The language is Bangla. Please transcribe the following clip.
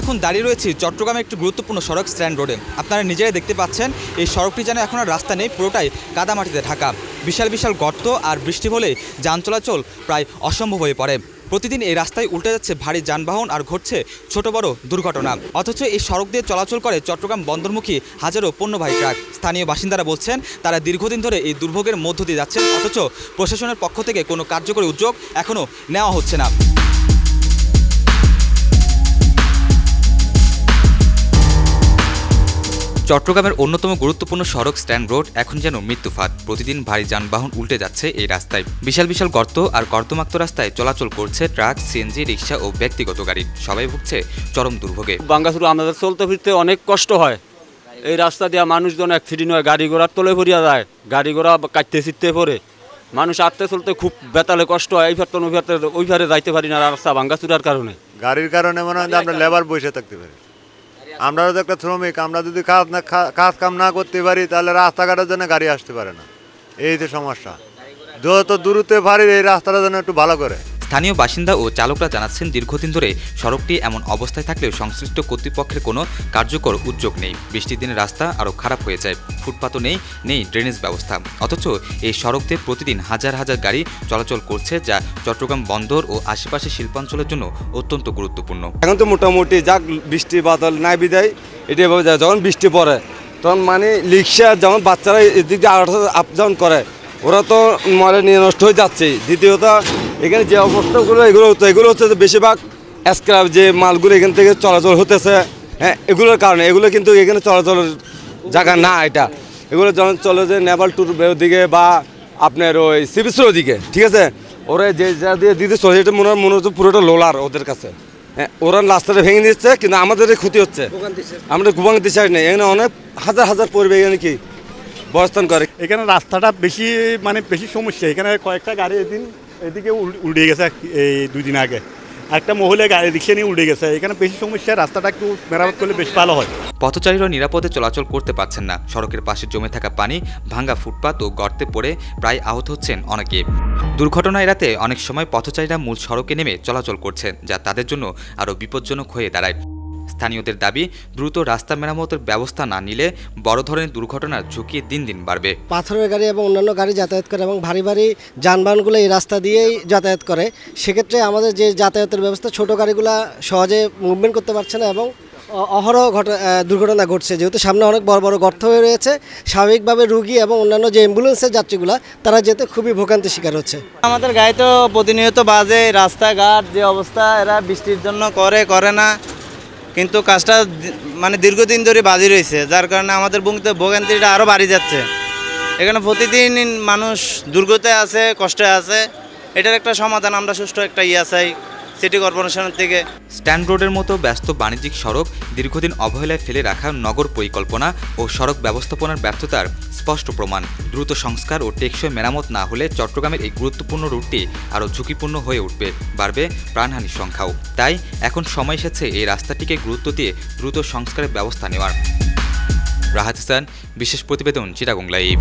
এখন দাঁড়িয়ে রয়েছি চট্টগ্রামের একটি গুরুত্বপূর্ণ সড়ক স্ট্যান্ড রোডে। আপনারা নিজেরাই দেখতে পাচ্ছেন এই সড়কটি যেন এখন আর রাস্তা নেই, পুরোটাই কাদামাটিতে ঢাকা। বিশাল বিশাল গর্ত আর বৃষ্টি হলে যান চলাচল প্রায় অসম্ভব হয়ে পড়ে। প্রতিদিন এই রাস্তায় উল্টে যাচ্ছে ভারী যানবাহন আর ঘটছে ছোট বড় দুর্ঘটনা। অথচ এই সড়ক দিয়ে চলাচল করে চট্টগ্রাম বন্দরমুখী হাজারো পণ্যবাহী ট্রাক। স্থানীয় বাসিন্দারা বলছেন তারা দীর্ঘদিন ধরে এই দুর্ভোগের মধ্য দিয়ে যাচ্ছেন, অথচ প্রশাসনের পক্ষ থেকে কোনো কার্যকরী উদ্যোগ এখনও নেওয়া হচ্ছে না। চট্টগ্রামের অন্যতম গুরুত্বপূর্ণ সড়ক স্ট্যান্ড রোড এখন যেন মৃত্যুফাত। প্রতিদিন ভারী যানবাহন উল্টে যাচ্ছে এই রাস্তায়। বিশাল বিশাল গর্ত আর কর্দমাক্ত রাস্তায় চলাচল করছে ট্রাক, সিএনজি, রিক্সা ও ব্যক্তিগত গাড়ি। সবাই ভুগছে চরম দুর্ভোগে। বাঙ্গাসুর আমাদের চলতে ফিরতে অনেক কষ্ট হয়। এই রাস্তা দিয়ে মানুষজন অ্যাক্সিডেন্ট হয়, গাড়ি ঘোড়ার তলে পড়িয়া যায়, গাড়ি ঘোড়া কাটতে ছিটতে পড়ে, মানুষ আটতে চলতে খুব বেতালে কষ্ট হয়। এই ফেরতে ওই ফেরে যাইতে পারি না রাস্তা ভাঙ্গাচুরার কারণে। গাড়ির কারণে মনে হয় আমরা লেবার বসে থাকতে পারি। আমরা তো একটা শ্রমিক, আমরা যদি কাজ কাম না করতে পারি তাহলে রাস্তাঘাটের জন্য গাড়ি আসতে পারে না। এই যে সমস্যা, যত দূরত্বে পারি এই রাস্তাটা যেন একটু ভালো করে। স্থানীয় বাসিন্দা ও চালকরা জানাচ্ছেন দীর্ঘদিন ধরে সড়কটি এমন অবস্থায় থাকলেও সংশ্লিষ্ট কর্তৃপক্ষের কোনো কার্যকর উদ্যোগ নেই। বৃষ্টির দিনে রাস্তা আরও খারাপ হয়ে যায়, ফুটপাতও নেই ড্রেনেজ ব্যবস্থা। অথচ এই সড়ক দিয়ে প্রতিদিন হাজার হাজার গাড়ি চলাচল করছে, যা চট্টগ্রাম বন্দর ও আশেপাশে শিল্পাঞ্চলের জন্য অত্যন্ত গুরুত্বপূর্ণ। এখন তো মোটামুটি যাক বৃষ্টি বাদল নাই বিদায় এটা এভাবে যায়। যখন বৃষ্টি পড়ে তখন মানে রিক্সা যেমন বাচ্চারা এদিক দিয়ে আপ ডাউন করে, ওরা তো মলে নিয়ে নষ্ট হয়ে যাচ্ছে। দ্বিতীয়ত এখানে যে অবস্থাগুলো এগুলো হচ্ছে বেশিরভাগ স্ক্র্যাপ যে মালগুলো এখান থেকে চলাচল হতেছে, হ্যাঁ, এগুলোর কারণে। এগুলো কিন্তু এখানে চলাচলের জায়গা না। এগুলো যখন চলে যে নেভাল ট্যুর দিকে বা আপনার ওই সি বিচের ওদিকে, ঠিক আছে, ওরা যে যা দিয়ে দিতে চলে এটা মনে হচ্ছে পুরোটা লোলার ওদের কাছে। হ্যাঁ, ওরা রাস্তাটা ভেঙে দিচ্ছে, কিন্তু আমাদের ক্ষতি হচ্ছে। আমরা ভোগান্তি চাই না। এখানে অনেক হাজার হাজার পরিবার এখানে কি অবস্থান করে। এখানে রাস্তাটা বেশি সমস্যা। এখানে কয়েকটা গাড়ি এদিকে উল্টে গেছে এই 2 দিন আগে। একটা মহিলা গাড়ি রিক্সা নিয়ে উল্টে গেছে। এখানে বেশি সমস্যা, রাস্তাটা একটু মেরামত করলে বেশ ভালো হয়। পথচারীরা নিরাপদে চলাচল করতে পারছেন না। সড়কের পাশে জমে থাকা পানি, ভাঙা ফুটপাত ও গর্তে পড়ে প্রায় আহত হচ্ছেন অনেকে। দুর্ঘটনা এড়াতে অনেক সময় পথচারীরা মূল সড়কে নেমে চলাচল করছেন, যা তাদের জন্য আরও বিপজ্জনক হয়ে দাঁড়ায়। স্থানীয়দের দাবি, দ্রুত রাস্তা মেরামতের ব্যবস্থা না নিলে বড় ধরনের দুর্ঘটনার ঝুঁকি দিন দিন বাড়বে। পাথরের গাড়ি এবং অন্যান্য গাড়ি যাতায়াত করে এবং ভারী ভারী যানবাহনগুলো এই রাস্তা দিয়েই যাতায়াত করে। সেক্ষেত্রে আমাদের যে যাতায়াতের ব্যবস্থা, ছোট গাড়িগুলো সহজে মুভমেন্ট করতে পারছে না এবং অহরহ দুর্ঘটনা ঘটছে। যেহেতু সামনে অনেক বড় বড় গর্ত হয়ে রয়েছে, স্বাভাবিকভাবে রুগী এবং অন্যান্য যে অ্যাম্বুলেন্সের যাত্রীগুলো তারা যেতে খুবই ভোগান্তির শিকার হচ্ছে। আমাদের গাড়ি তো প্রতিনিয়ত বাজে, রাস্তাঘাট যে অবস্থা, এরা বৃষ্টির জন্য করে না, কিন্তু কাজটা দীর্ঘদিন ধরে বাজি রয়েছে, যার কারণে আমাদের ভোগান্তিটা আরও বাড়ি যাচ্ছে। এখানে প্রতিদিন মানুষ দুর্গতে আছে, কষ্টে আছে। এটার একটা সমাধান আমরা সুষ্ঠু একটা চাই সিটি কর্পোরেশনের থেকে। স্ট্যান্ড রোডের মতো ব্যস্ত বাণিজ্যিক সড়ক দীর্ঘদিন অবহেলায় ফেলে রাখা নগর পরিকল্পনা ও সড়ক ব্যবস্থাপনার ব্যর্থতার স্পষ্ট প্রমাণ। দ্রুত সংস্কার ও টেকসই মেরামত না হলে চট্টগ্রামের এই গুরুত্বপূর্ণ রুটটি আরও ঝুঁকিপূর্ণ হয়ে উঠবে, বাড়বে প্রাণহানির সংখ্যাও। তাই এখন সময় এসেছে এই রাস্তাটিকে গুরুত্ব দিয়ে দ্রুত সংস্কারের ব্যবস্থা নেওয়ার। রাহাত হাসান, বিশেষ প্রতিবেদন, চিটাগং লাইভ।